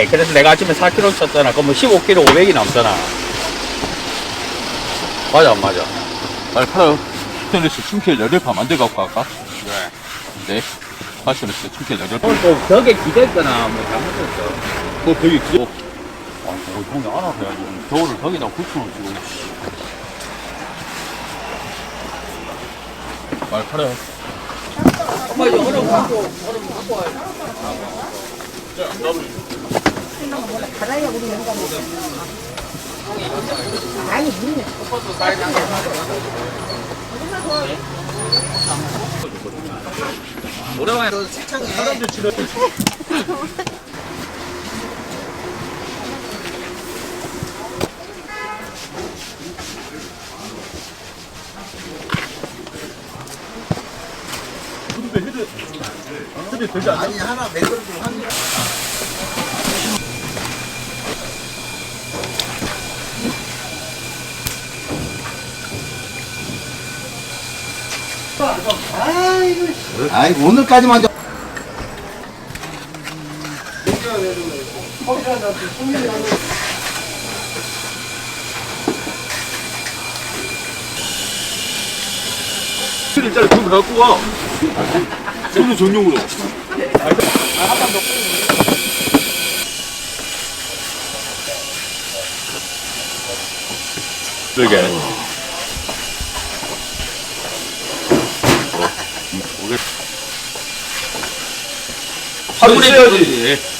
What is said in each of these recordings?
돼. 그래서 내가 아침에 4kg 쳤잖아. 그러면 15kg 500이 남잖아. 맞아, 안 맞아? 빨리 팔아요. 스테인리스 충킬 8판 만들어갖고 갈까? 네. 네. 스테인리스 충킬 8판. 오늘 또 벽에 기댔거나 뭐 잘못했어. 뭐 벽이 기어. 아, 저거 형이 알아서 해야지. 겨울을 벽에다 붙여놓고. 빨리 팔아요. 엄마, 이제 얼음 갖고 와야지. 갈아야 우리 영감 아니 우리는 오랜만에 사람들 치료. 근데 헤드 되지 않나? 아니 하나 매끄러지고 한 아이 오늘까지만 좀 일자리 돈 갖고 와. 저는 전용으로. 그러게. 하루 있어야지.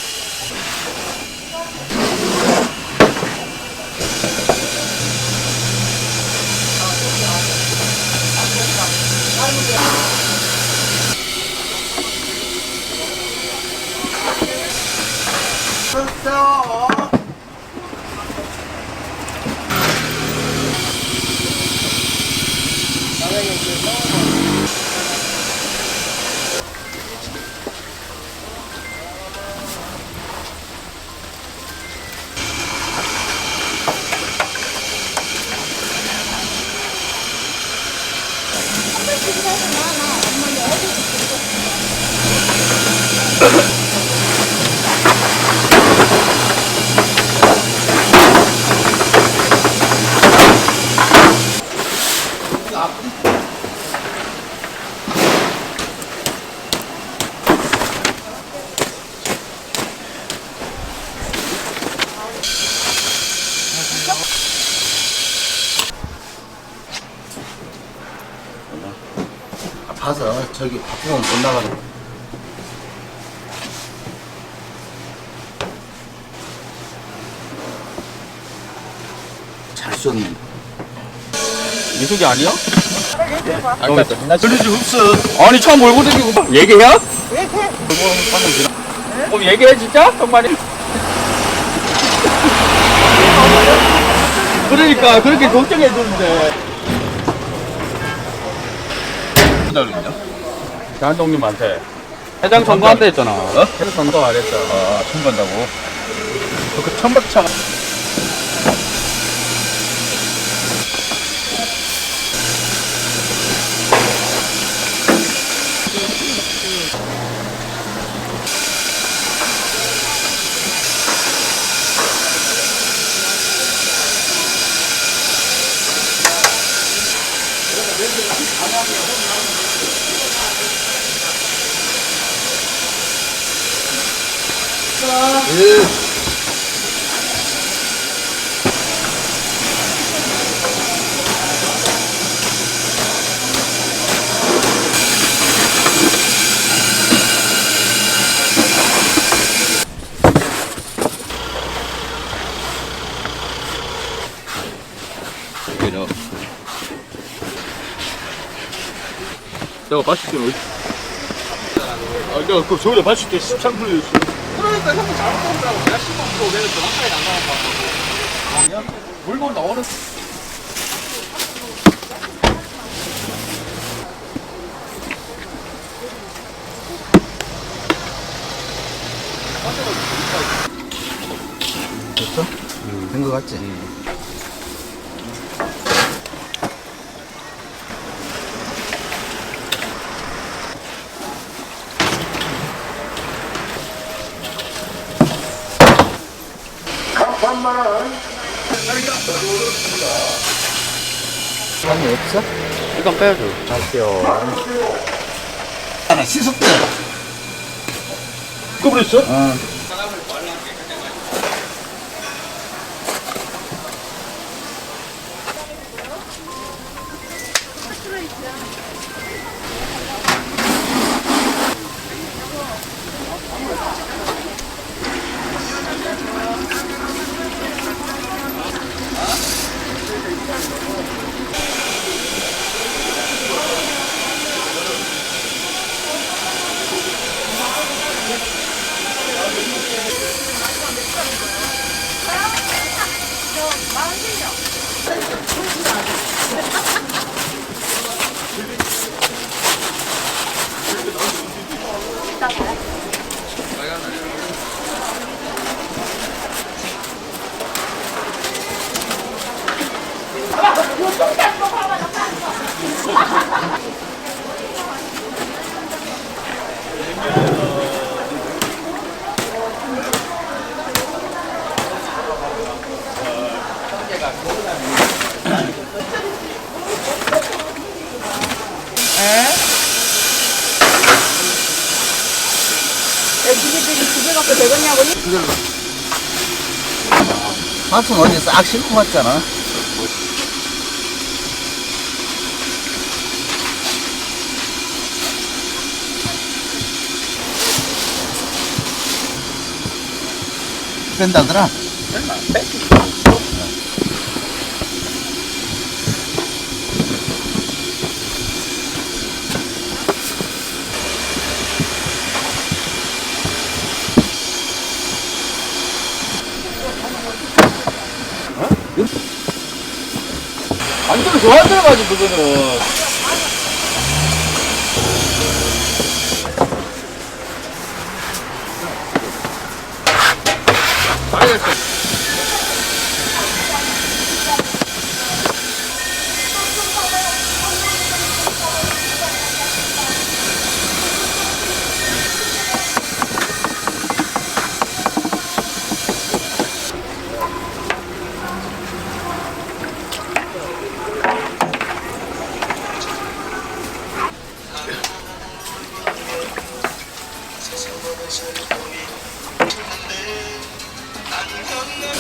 봐서 저기 바꾸면 못 나가는 잘 쏘는 미숙이 아니야? 알겠다. 들리지 없어. 아니, 차 몰고 다니고 얘기해? 그럼 얘기해, 진짜? 정말이? 그러니까, 그렇게 걱정해주는데. 기다리냐? 대한독님한테. 회장 선거한다 했잖아. 회장 선거 안 했잖아. 아, 청구한다고? 그 천박차가. 그냥. 내가 마실 때는 아, 내가 그 저기다 마실 때 13%였어. 그러니까 형이 잘못한다고 내가 15kg 내가 정확하게 나가는 거 물건 나오는 됐어? 된 거 같지? 향이 없어? 이건 빼야죠. 하나 씻었대. 꺼버렸어? 어. 밭은 어제 싹 싣고 갔잖아. 뺀다더라. 완전 좋아한다 가지고 그거는.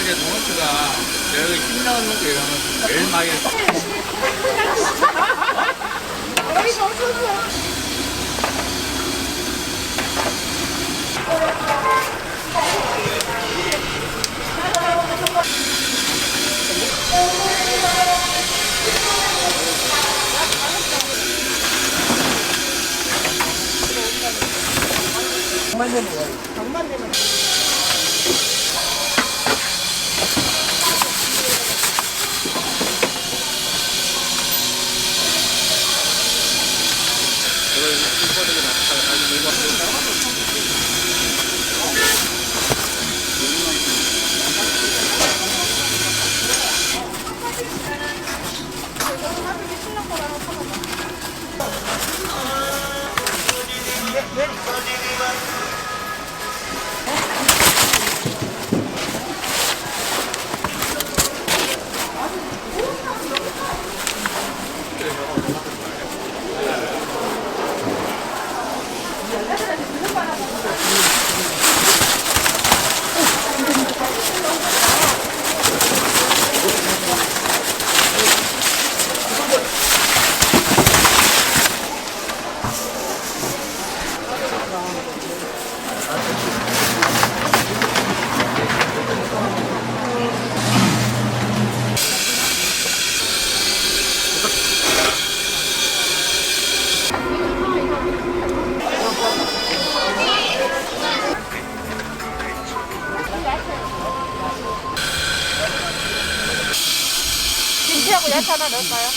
이제 도넛가 여기 힘 나는 거 이러면 제일 많이 김치하고 야채 하나 넣을까요?